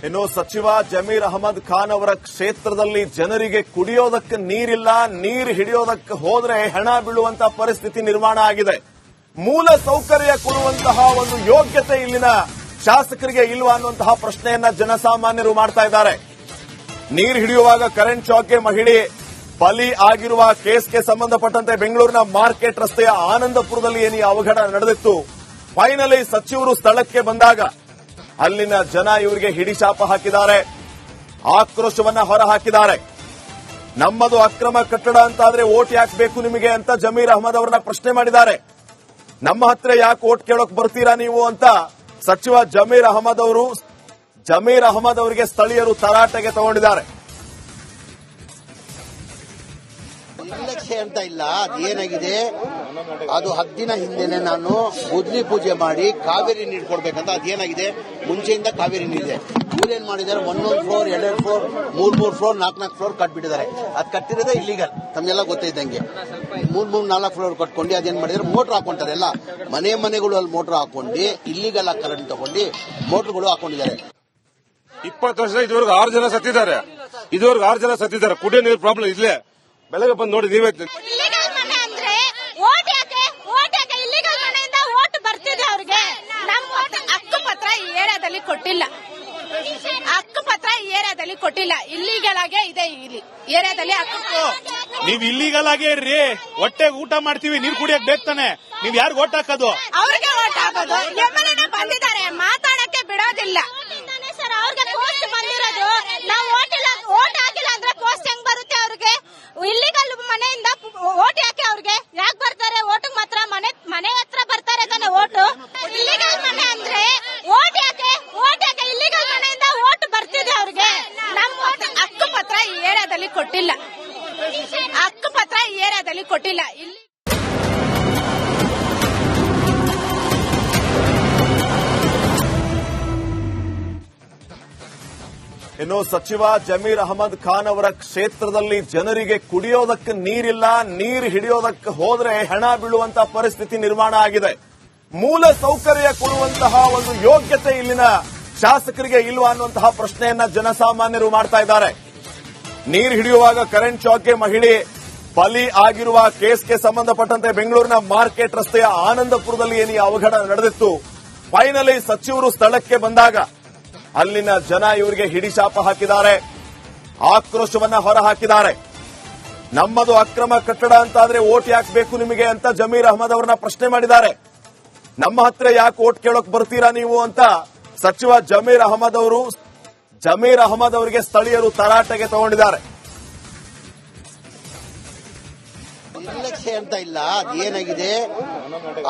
ಇನ್ನು ಸಚಿವ ಜಮೀರ್ ಅಹಮದ್ ಖಾನ್ ಅವರ ಕ್ಷೇತ್ರದಲ್ಲಿ ಜನರಿಗೆ ಕುಡಿಯೋದಕ್ಕೆ ನೀರಿಲ್ಲ, ನೀರು ಹಿಡಿಯೋದಕ್ಕೆ ಹೋದ್ರೆ ಹೆಣ ಬೀಳುವಂತಹ ಪರಿಸ್ಥಿತಿ ನಿರ್ಮಾಣ ಆಗಿದೆ. ಮೂಲ ಸೌಕರ್ಯ ಕೊಡುವಂತಹ ಒಂದು ಯೋಗ್ಯತೆ ಇಲ್ಲಿನ ಶಾಸಕರಿಗೆ ಇಲ್ವಾ ಅನ್ನುವಂತಹ ಪ್ರಶ್ನೆಯನ್ನ ಜನಸಾಮಾನ್ಯರು ಮಾಡ್ತಾ ಇದ್ದಾರೆ. ನೀರು ಹಿಡಿಯುವಾಗ ಕರೆಂಟ್ ಶಾಕ್ಗೆ ಮಹಿಳೆ ಬಲಿ ಆಗಿರುವ ಕೇಸ್ಗೆ ಸಂಬಂಧಪಟ್ಟಂತೆ ಬೆಂಗಳೂರಿನ ಮಾರ್ಕೆಟ್ ರಸ್ತೆಯ ಆನಂದಪುರದಲ್ಲಿ ಏನು ಅವಘಡ ನಡೆದಿತ್ತು. ಫೈನಲಿ ಸಚಿವರು ಸ್ಥಳಕ್ಕೆ ಬಂದಾಗ ಅಲ್ಲಿನ ಜನ ಇವರಿಗೆ ಹಿಡಿಶಾಪ ಹಾಕಿದ್ದಾರೆ, ಆಕ್ರೋಶವನ್ನ ಹೊರಹಾಕಿದ್ದಾರೆ. ನಮ್ಮದು ಅಕ್ರಮ ಕಟ್ಟಡ ಅಂತಾದ್ರೆ ಓಟ್ ಯಾಕೆ ಬೇಕು ನಿಮಗೆ ಅಂತ ಜಮೀರ್ ಅಹಮದ್ ಅವರನ್ನ ಪ್ರಶ್ನೆ ಮಾಡಿದ್ದಾರೆ. ನಮ್ಮ ಹತ್ರ ಯಾಕೆ ಓಟ್ ಕೇಳೋಕ್ ಬರ್ತೀರಾ ನೀವು ಅಂತ ಸಚಿವ ಜಮೀರ್ ಅಹಮದ್ ಅವರಿಗೆ ಸ್ಥಳೀಯರು ತರಾಟೆಗೆ ತಗೊಂಡಿದ್ದಾರೆ. ನಿರ್ಲಕ್ಷ್ಯ ಅಂತ ಇಲ್ಲ, ಅದೇನಾಗಿದೆ ಅದು 10 ದಿನ ಹಿಂದೆನೆ ನಾನು ಗುದ್ಲಿ ಪೂಜೆ ಮಾಡಿ ಕಾವೇರಿ ನೀರು ಕೊಡ್ಬೇಕಂತ ಅದೇನಾಗಿದೆ ಮುಂಚೆಯಿಂದ ಕಾವೇರಿ ನೀರಿದೆ. ಇವ್ರೇನ್ ಮಾಡಿದ್ದಾರೆ, 1 ಫ್ಲೋರ್ 2 ಫ್ಲೋರ್ 3 ಫ್ಲೋರ್ 4 ಫ್ಲೋರ್ ಕಟ್ಬಿಟ್ಟಿದ್ದಾರೆ. ಅದು ಕಟ್ಟಿರೋದೇ ಇಲ್ಲಿಗಲ್, ತಮ್ಗೆಲ್ಲ ಗೊತ್ತಿದ್ದಂಗೆ 3 ಫ್ಲೋರ್ ಕಟ್ಕೊಂಡು ಅದೇನ್ ಮಾಡಿದ್ರೆ ಮೋಟರ್ ಹಾಕೊಂತಾರೆ. ಎಲ್ಲ ಮನೆಗಳು ಅಲ್ಲಿ ಮೋಟರ್ ಹಾಕೊಂಡು ಇಲ್ಲಿಗಲ್ ಕರೆಂಟ್ ತಗೊಂಡು ಮೋಟರ್ಗಳು ಹಾಕೊಂಡಿದ್ದಾರೆ. 20 ವರ್ಷ ಇದುವರೆಗೂ 6 ಜನ ಸತ್ತಿದ್ದಾರೆ. ಕುಡಿಯೋ ನೀರು ಪ್ರಾಬ್ಲಮ್ ಇಲ್ಲೇ ಬೆಳಗ್ಗೆ ಬಂದು ನೋಡಿ ನೀವೇ. ಇಲ್ಲಿಗಲ್ ಮನೆ ಅಂದ್ರೆ ಓಟ್ ಯಾಕೆ ಇಲ್ಲಿಗಲ್ ಮನೆಯಿಂದ ಓಟ್ ಬರ್ತಿದೆ ಅವ್ರಿಗೆ. ನಮ್ಮ ಹಕ್ಕುಪತ್ರ ಈ ಏರಿಯಾದಲ್ಲಿ ಕೊಟ್ಟಿಲ್ಲ, ಇಲ್ಲಿಗಲ್ ಆಗೇ ಇದೆ. ಇಲ್ಲಿ ಏರಿಯಾದಲ್ಲಿ ನೀವ್ ಇಲ್ಲಿಗಲ್ ಆಗೇ ಇರ್ರಿ, ಹೊಟ್ಟೆಗೆ ಊಟ ಮಾಡ್ತೀವಿ, ನೀರ್ ಕುಡಿಯಕ್ ಬೇಕ್ತಾನೆ. ನೀವ್ ಯಾರು ಓಟ್ ಹಾಕೋದು? ಅವ್ರಿಗೆ ಓಟ್ ಹಾಕೋದು. ಎಮ್ಎಲ್ಎ ಬಂದಿದ್ದಾರೆ, ಮಾತಾಡಕ್ಕೆ ಬಿಡೋದಿಲ್ಲ ಸರ್. ಅವ್ರಿಗೆ ಪೋಸ್ಟ್ ಬಂದಿರೋದು, ನಾವು ಓಟ್ ಹಾಕಿಲ್ಲ ಅಂದ್ರೆ ಪೋಸ್ಟ್ ಹೆಂಗ್ ಬರುತ್ತೆ ಅವ್ರಿಗೆ? ಇಲ್ಲಿಗಲ್ ಮನೆಯಿಂದ ಓಟ್ ಯಾಕೆ ಅವ್ರಿಗೆ ಯಾಕೆ ಬರ್ತಾರೆ? ಓಟ್ ಮಾತ್ರ ಮನೆ ಹತ್ರ ಬರ್ತಾರೆ ತಾನೆ ಓಟು. ಇಲ್ಲಿಗಲ್ ಮನೆ ಅಂದ್ರೆ ಓಟ್ ಯಾಕೆ ಇಲ್ಲಿಗಲ್ ಮನೆಯಿಂದ ಓಟ್ ಬರ್ತಿದೆ ಅವ್ರಿಗೆ. ನಮ್ಮ ಹಕ್ಕುಪತ್ರ ಈ ಏರಿಯಾದಲ್ಲಿ ಕೊಟ್ಟಿಲ್ಲ. ಇಲ್ಲಿ ಇನ್ನು ಸಚಿವ ಜಮೀರ್ ಅಹಮದ್ ಖಾನ್ ಅವರ ಕ್ಷೇತ್ರದಲ್ಲಿ ಜನರಿಗೆ ಕುಡಿಯೋದಕ್ಕೆ ನೀರಿಲ್ಲ, ನೀರು ಹಿಡಿಯೋದಕ್ಕೆ ಹೋದ್ರೆ ಹೆಣ ಬೀಳುವಂತಹ ಪರಿಸ್ಥಿತಿ ನಿರ್ಮಾಣ ಆಗಿದೆ. ಮೂಲ ಸೌಕರ್ಯ ಕೊಡುವಂತಹ ಒಂದು ಯೋಗ್ಯತೆ ಇಲ್ಲಿನ ಶಾಸಕರಿಗೆ ಇಲ್ವಾ ಅನ್ನುವಂತಹ ಪ್ರಶ್ನೆಯನ್ನ ಜನಸಾಮಾನ್ಯರು ಮಾಡ್ತಾ ಇದ್ದಾರೆ. ನೀರು ಹಿಡಿಯುವಾಗ ಕರೆಂಟ್ ಶಾಕ್ಗೆ ಮಹಿಳೆ ಬಲಿ ಆಗಿರುವ ಕೇಸ್ಗೆ ಸಂಬಂಧಪಟ್ಟಂತೆ ಬೆಂಗಳೂರಿನ ಮಾರ್ಕೆಟ್ ರಸ್ತೆಯ ಆನಂದಪುರದಲ್ಲಿ ಏನು ಅವಘಡ ನಡೆದಿತ್ತು. ಫೈನಲಿ ಸಚಿವರು ಸ್ಥಳಕ್ಕೆ ಬಂದಾಗ ಅಲ್ಲಿನ ಜನ ಇವರಿಗೆ ಹಿಡಿಶಾಪ ಹಾಕಿದ್ದಾರೆ, ಆಕ್ರೋಶವನ್ನ ಹೊರಹಾಕಿದ್ದಾರೆ. ನಮ್ಮದು ಅಕ್ರಮ ಕಟ್ಟಡ ಅಂತಾದ್ರೆ ಓಟ್ ಯಾಕೆ ಬೇಕು ನಿಮಗೆ ಅಂತ ಜಮೀರ್ ಅಹಮದ್ ಅವರನ್ನ ಪ್ರಶ್ನೆ ಮಾಡಿದ್ದಾರೆ. ನಮ್ಮ ಹತ್ರ ಯಾಕೆ ಓಟ್ ಕೇಳೋಕ್ ಬರ್ತೀರಾ ನೀವು ಅಂತ ಸಚಿವ ಜಮೀರ್ ಅಹಮದ್ ಅವರಿಗೆ ಸ್ಥಳೀಯರು ತರಾಟೆಗೆ ತಗೊಂಡಿದ್ದಾರೆ. ನಿರ್ಲಕ್ಷ್ಯ ಅಂತ ಇಲ್ಲ, ಅದೇನಾಗಿದೆ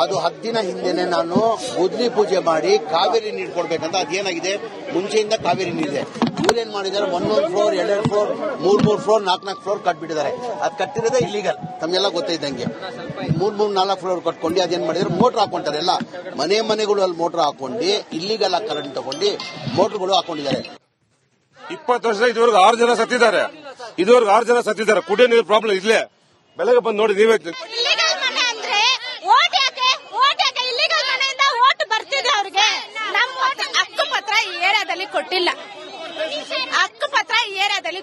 ಅದು 10 ದಿನ ಹಿಂದೆನೆ ನಾನು ಗುದ್ಲಿ ಪೂಜೆ ಮಾಡಿ ಕಾವೇರಿ ನೀರು ಕೊಡ್ಬೇಕಂತ ಅದೇನಾಗಿದೆ ಮುಂಚೆಯಿಂದ ಕಾವೇರಿ ನೀರಿದೆ. ಇವ್ರೇನ್ ಮಾಡಿದ್ದಾರೆ, 1 ಫ್ಲೋರ್ 2 ಫ್ಲೋರ್ 3 ಫ್ಲೋರ್ 4 ಫ್ಲೋರ್ ಕಟ್ಬಿಟ್ಟಿದ್ದಾರೆ. ಅದು ಕಟ್ಟಿರೋದೇ ಇಲ್ಲಿಗಲ್, ತಮ್ಗೆಲ್ಲ ಗೊತ್ತಿದ್ದಂಗೆ 3 ಫ್ಲೋರ್ ಕಟ್ಕೊಂಡು ಅದೇನ್ ಮಾಡಿದ್ರೆ ಮೋಟರ್ ಹಾಕೊಂತಾರೆ. ಎಲ್ಲ ಮನೆಗಳು ಅಲ್ಲಿ ಮೋಟರ್ ಹಾಕೊಂಡು ಇಲ್ಲಿಗಲ್ ಕರೆಂಟ್ ತಗೊಂಡು ಮೋಟರ್ಗಳು ಹಾಕೊಂಡಿದ್ದಾರೆ. 20 ವರ್ಷ ಇದುವರೆಗೂ 6 ಜನ ಸತ್ತಿದ್ದಾರೆ. ಕುಡಿಯೋ ನೀರು ಪ್ರಾಬ್ಲಮ್ ಇಲ್ಲೇ ಬೆಳಗ್ಗೆ ಬಂದು ನೋಡಿ ನೀವೇ. ಇಲ್ಲಿಗಲ್ ಮನೆ ಅಂದ್ರೆ ಓಟ್ ಯಾಕೆ ಇಲ್ಲಿಗಲ್ ಮನೆಯಿಂದ ಓಟ್ ಬರ್ತಿದೆ ಅವ್ರಿಗೆ. ನಮ್ಮ ಹಕ್ಕುಪತ್ರ ಈ ಏರಿಯಾದಲ್ಲಿ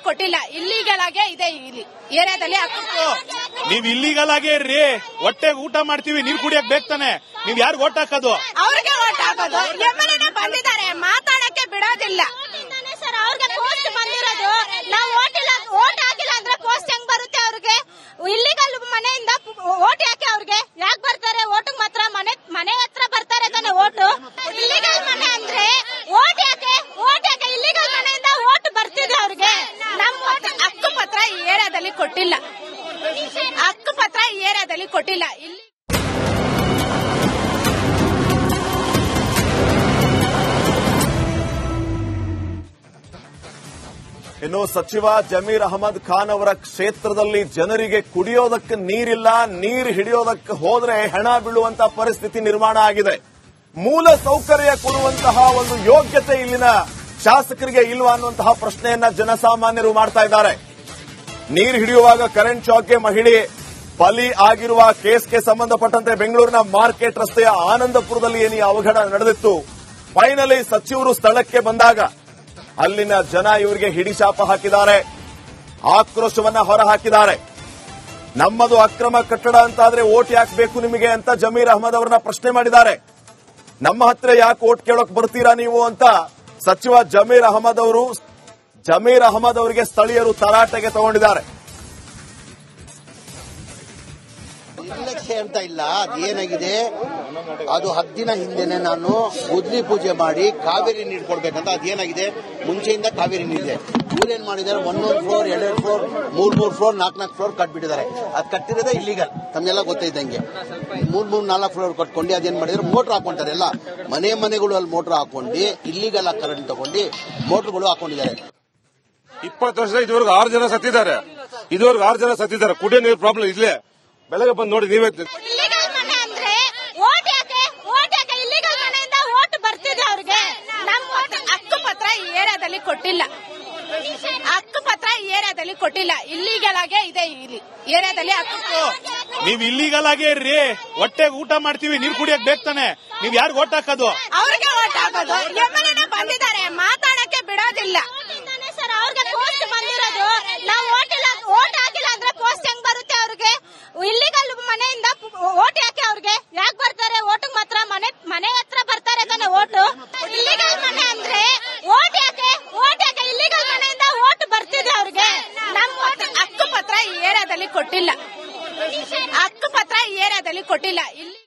ಕೊಟ್ಟಿಲ್ಲ, ಇಲ್ಲಿಗಲ್ ಆಗೇ ಇದೆ. ಇಲ್ಲಿ ಏರಿಯಾದಲ್ಲಿ ನೀವ್ ಇಲ್ಲಿಗಲ್ ಆಗೇ ಇರ್ರಿ, ಹೊಟ್ಟೆಗೆ ಊಟ ಮಾಡ್ತೀವಿ, ನೀರ್ ಕುಡಿಯಕ್ ಬೇಕ್ತಾನೆ. ನೀವ್ ಯಾರು ಓಟ್ ಹಾಕೋದು? ಅವ್ರಿಗೆ ಓಟ್ ಹಾಕೋದು. ಎಮ್ಎಲ್ಎ ಬಂದಿದ್ದಾರೆ, ಮಾತಾಡಕ್ಕೆ ಬಿಡೋದಿಲ್ಲ ಸರ್. ಅವ್ರಿಗೆ ಪೋಸ್ಟ್ ಬಂದಿರೋದು, ನಾವು ಓಟ್ ಹಾಕಿಲ್ಲ ಅಂದ್ರೆ ಪೋಸ್ಟ್ ಹೆಂಗ್ ಬರುತ್ತೆ ಅವ್ರಿಗೆ? ಇಲ್ಲಿಗಲ್ ಮನೆಯಿಂದ ಓಟ್ ಯಾಕೆ ಅವ್ರಿಗೆ ಯಾಕೆ ಬರ್ತಾರೆ? ಓಟ್ ಮಾತ್ರ ಮನೆ ಹತ್ರ ಬರ್ತಾರೆ ತಾನೆ ಓಟು. ಇಲ್ಲಿಗಲ್ ಮನೆ ಅಂದ್ರೆ ಓಟ್ ಯಾಕೆ ಇಲ್ಲಿಗಲ್ ಮನೆಯಿಂದ ಓಟ್ ಬರ್ತಿದೆ ಅವ್ರಿಗೆ. ನಮ್ಮ ಹಕ್ಕುಪತ್ರ ಈ ಏರಿಯಾದಲ್ಲಿ ಕೊಟ್ಟಿಲ್ಲ. ಇಲ್ಲಿ ಇನ್ನು ಸಚಿವ ಜಮೀರ್ ಅಹಮದ್ ಖಾನ್ ಅವರ ಕ್ಷೇತ್ರದಲ್ಲಿ ಜನರಿಗೆ ಕುಡಿಯೋದಕ್ಕೆ ನೀರಿಲ್ಲ, ನೀರು ಹಿಡಿಯೋದಕ್ಕೆ ಹೋದ್ರೆ ಹೆಣ ಬೀಳುವಂತಹ ಪರಿಸ್ಥಿತಿ ನಿರ್ಮಾಣ ಆಗಿದೆ. ಮೂಲ ಸೌಕರ್ಯ ಕೊಡುವಂತಹ ಒಂದು ಯೋಗ್ಯತೆ ಇಲ್ಲಿನ ಶಾಸಕರಿಗೆ ಇಲ್ವಾ ಅನ್ನುವಂತಹ ಪ್ರಶ್ನೆಯನ್ನ ಜನಸಾಮಾನ್ಯರು ಮಾಡ್ತಾ ಇದ್ದಾರೆ. ನೀರು ಹಿಡಿಯುವಾಗ ಕರೆಂಟ್ ಶಾಕ್ಗೆ ಮಹಿಳೆ ಬಲಿ ಆಗಿರುವ ಕೇಸ್ಗೆ ಸಂಬಂಧಪಟ್ಟಂತೆ ಬೆಂಗಳೂರಿನ ಮಾರ್ಕೆಟ್ ರಸ್ತೆಯ ಆನಂದಪುರದಲ್ಲಿ ಏನು ಅವಘಡ ನಡೆದಿತ್ತು. ಫೈನಲಿ ಸಚಿವರು ಸ್ಥಳಕ್ಕೆ ಬಂದಾಗ ಅಲ್ಲಿನ ಜನ ಇವರಿಗೆ ಹಿಡಿಶಾಪ ಹಾಕಿದ್ದಾರೆ, ಆಕ್ರೋಶವನ್ನ ಹೊರಹಾಕಿದ್ದಾರೆ. ನಮ್ಮದು ಅಕ್ರಮ ಕಟ್ಟಡ ಅಂತಾದ್ರೆ ಓಟ್ ಯಾಕೆ ಬೇಕು ನಿಮಗೆ ಅಂತ ಜಮೀರ್ ಅಹಮದ್ ಅವರನ್ನ ಪ್ರಶ್ನೆ ಮಾಡಿದ್ದಾರೆ. ನಮ್ಮ ಹತ್ರ ಯಾಕೆ ಓಟ್ ಕೇಳೋಕ್ ಬರ್ತೀರಾ ನೀವು ಅಂತ ಸಚಿವ ಜಮೀರ್ ಅಹಮದ್ ಅವರಿಗೆ ಸ್ಥಳೀಯರು ತರಾಟೆಗೆ ತಗೊಂಡಿದ್ದಾರೆ. ನಿರ್ಲಕ್ಷ್ಯ ಅಂತ ಇಲ್ಲ, ಅದೇನಾಗಿದೆ ಅದು 10 ದಿನ ಹಿಂದೆನೆ ನಾನು ಗುದ್ಲಿ ಪೂಜೆ ಮಾಡಿ ಕಾವೇರಿ ನೀರು ಕೊಡ್ಬೇಕಂತ ಅದೇನಾಗಿದೆ ಮುಂಚೆಯಿಂದ ಕಾವೇರಿ ನೀರಿದೆ. ಇವ್ರೇನ್ ಮಾಡಿದ್ದಾರೆ, 1 ಫ್ಲೋರ್ 2 ಫ್ಲೋರ್ 3 ಫ್ಲೋರ್ 4 ಫ್ಲೋರ್ ಕಟ್ಬಿಟ್ಟಿದ್ದಾರೆ. ಅದು ಕಟ್ಟಿರೋದೇ ಇಲ್ಲಿಗಲ್, ತಮ್ಗೆಲ್ಲ ಗೊತ್ತೈದಂಗೆ 3-4 ಫ್ಲೋರ್ ಕಟ್ಕೊಂಡು ಅದೇನ್ ಮಾಡಿದ್ರೆ ಮೋಟರ್ ಹಾಕೊಂತಾರೆ. ಎಲ್ಲ ಮನೆಗಳು ಅಲ್ಲಿ ಮೋಟರ್ ಹಾಕೊಂಡು ಇಲ್ಲಿಗಲ್ ಕರೆಂಟ್ ತಗೊಂಡು ಮೋಟರ್ಗಳು ಹಾಕೊಂಡಿದ್ದಾರೆ. 20 ವರ್ಷದ ಇದುವರೆಗೂ 6 ಜನ ಸತ್ತಿದ್ದಾರೆ. ಕುಡಿಯೋ ನೀರು ಪ್ರಾಬ್ಲಮ್ ಇಲ್ಲೇ. ಬೆಳಗ್ಗೆ ಬಂದು ನೋಡಿ ನೀವೇ. ಇಲ್ಲಿಗಲ್ ಮನೆ ಅಂದ್ರೆ ಓಟ್ ಯಾಕೆ ಇಲ್ಲಿಗಲ್ ಮನೆಯಿಂದ ಓಟ್ ಬರ್ತಿದೆ ಅವ್ರಿಗೆ. ನಮ್ಮ ಹಕ್ಕುಪತ್ರ ಈ ಏರಿಯಾದಲ್ಲಿ ಕೊಟ್ಟಿಲ್ಲ. ಇಲ್ಲಿಗಲ್ ಆಗೇ ಇದೆ ಈ ಏರಿಯಾದಲ್ಲಿ. ನೀವ್ ಇಲ್ಲಿಗಲ್ ಆಗೇ ಇರ್ರಿ, ಹೊಟ್ಟೆಗೆ ಊಟ ಮಾಡ್ತೀವಿ, ನೀರ್ ಕುಡಿಯಕ್ ಬೇಕ್ತಾನೆ. ನೀವ್ ಯಾರು ಓಟ್ ಹಾಕೋದು? ಅವ್ರಿಗೆ ಓಟ್ ಹಾಕೋದು. ಎಮ್ಮೆಲ್ಯೆ ಬಂದಿದ್ದಾರೆ, ಮಾತಾಡಕ್ಕೆ ಬಿಡೋದಿಲ್ಲ ಸರ್. ಅವ್ರಿಗೆ ಪೋಸ್ಟ್ ಬಂದಿರೋದು, ನಾವು ಓಟ್ ಹಾಕಿಲ್ಲ ಅಂದ್ರೆ ಪೋಸ್ಟ್ ಹೆಂಗ್ ಬರುತ್ತೆ ಅವ್ರಿಗೆ? ಇಲ್ಲಿಗಲ್ ಮನೆಯಿಂದ ಓಟ್ ಯಾಕೆ ಅವ್ರಿಗೆ? ಯಾಕೆ ಬರ್ತಾರೆ ಓಟಿಗೆ? ಮಾತ್ರ ಮನೆ ಹತ್ರ ಬರ್ತಾರೆ ತಾನೆ ಓಟು. ಇಲ್ಲಿಗಲ್ ಮನೆ ಅಂದ್ರೆ ಓಟ್ ಯಾಕೆ ಇಲ್ಲಿಗಲ್ ಮನೆಯಿಂದ ಓಟ್ ಬರ್ತಿದೆ ಅವ್ರಿಗೆ. ನಮ್ಮ ಹಕ್ಕುಪತ್ರ ಈ ಏರಿಯಾದಲ್ಲಿ ಕೊಟ್ಟಿಲ್ಲ. ಇಲ್ಲಿ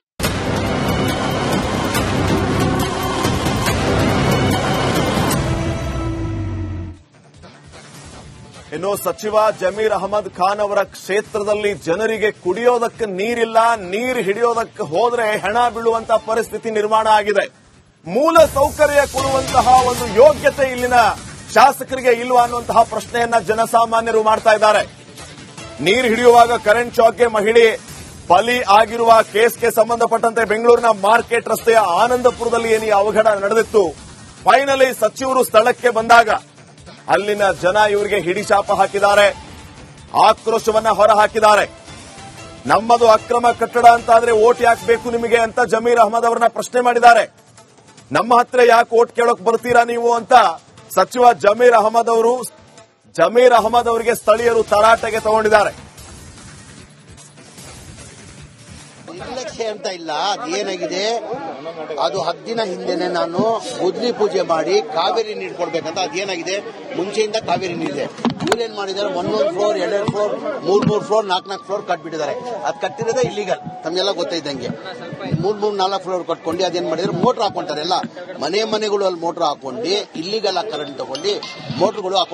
ಇನ್ನು ಸಚಿವ ಜಮೀರ್ ಅಹಮದ್ ಖಾನ್ ಅವರ ಕ್ಷೇತ್ರದಲ್ಲಿ ಜನರಿಗೆ ಕುಡಿಯೋದಕ್ಕೆ ನೀರಿಲ್ಲ, ನೀರು ಹಿಡಿಯೋದಕ್ಕೆ ಹೋದ್ರೆ ಹೆಣ ಬೀಳುವಂತ ಪರಿಸ್ಥಿತಿ ನಿರ್ಮಾಣ ಆಗಿದೆ. ಮೂಲ ಸೌಕರ್ಯ ಕೊಡುವಂತಹ ಒಂದು ಯೋಗ್ಯತೆ ಇಲ್ಲಿನ ಶಾಸಕರಿಗೆ ಇಲ್ವಾ ಅನ್ನುವಂತಹ ಪ್ರಶ್ನೆಯನ್ನ ಜನಸಾಮಾನ್ಯರು ಮಾಡ್ತಾ ಇದ್ದಾರೆ. ನೀರು ಹಿಡಿಯುವಾಗ ಕರೆಂಟ್ ಶಾಕ್ಗೆ ಮಹಿಳೆ ಬಲಿ ಆಗಿರುವ ಕೇಸ್ಗೆ ಸಂಬಂಧಪಟ್ಟಂತೆ ಬೆಂಗಳೂರಿನ ಮಾರ್ಕೆಟ್ ರಸ್ತೆಯ ಆನಂದಪುರದಲ್ಲಿ ಏನು ಅವಘಡ ನಡೆದಿತ್ತು. ಫೈನಲಿ ಸಚಿವರು ಸ್ಥಳಕ್ಕೆ ಬಂದಾಗ ಅಲ್ಲಿನ ಜನ ಇವರಿಗೆ ಹಿಡಿಶಾಪ ಹಾಕಿದ್ದಾರೆ, ಆಕ್ರೋಶವನ್ನ ಹೊರಹಾಕಿದ್ದಾರೆ. ನಮ್ಮದು ಅಕ್ರಮ ಕಟ್ಟಡ ಅಂತಾದ್ರೆ ಓಟ್ ಯಾಕೆ ಬೇಕು ನಿಮಗೆ ಅಂತ ಜಮೀರ್ ಅಹಮದ್ ಅವರನ್ನ ಪ್ರಶ್ನೆ ಮಾಡಿದ್ದಾರೆ. ನಮ್ಮ ಹತ್ರ ಯಾಕೆ ಓಟ್ ಕೇಳೋಕ್ ಬರ್ತೀರಾ ನೀವು ಅಂತ ಸಚಿವ ಜಮೀರ್ ಅಹಮದ್ ಅವರಿಗೆ ಸ್ಥಳೀಯರು ತರಾಟೆಗೆ ತಗೊಂಡಿದ್ದಾರೆ. ನಿರ್ಲಕ್ಷ್ಯ ಅಂತ ಇಲ್ಲ, ಅದೇನಾಗಿದೆ ಅದು 10 ದಿನ ಹಿಂದೆನೆ ನಾನು ಗುದ್ಲಿ ಪೂಜೆ ಮಾಡಿ ಕಾವೇರಿ ನೀರು ಕೊಡ್ಬೇಕಂತ ಅದೇನಾಗಿದೆ ಮುಂಚೆಯಿಂದ ಕಾವೇರಿ ನೀರಿದೆ. ಇವ್ರೇನ್ ಮಾಡಿದ್ದಾರೆ, 1 ಫ್ಲೋರ್ 2 ಫ್ಲೋರ್ 3 ಫ್ಲೋರ್ 4 ಫ್ಲೋರ್ ಕಟ್ಬಿಟ್ಟಿದ್ದಾರೆ. ಅದು ಕಟ್ಟಿರೋದೇ ಇಲ್ಲಿಗಲ್, ತಮ್ಗೆಲ್ಲ ಗೊತ್ತೈದಂಗೆ 3-4 ಫ್ಲೋರ್ ಕಟ್ಕೊಂಡು ಅದೇನ್ ಮಾಡಿದ್ರೆ ಮೋಟರ್ ಹಾಕೊಂತಾರೆ. ಎಲ್ಲ ಮನೆಗಳು ಅಲ್ಲಿ ಮೋಟರ್ ಹಾಕೊಂಡು ಇಲ್ಲಿಗಲ್ ಕರೆಂಟ್ ತಗೊಂಡು ಮೋಟರ್ಗಳು ಹಾಕೊಂಡು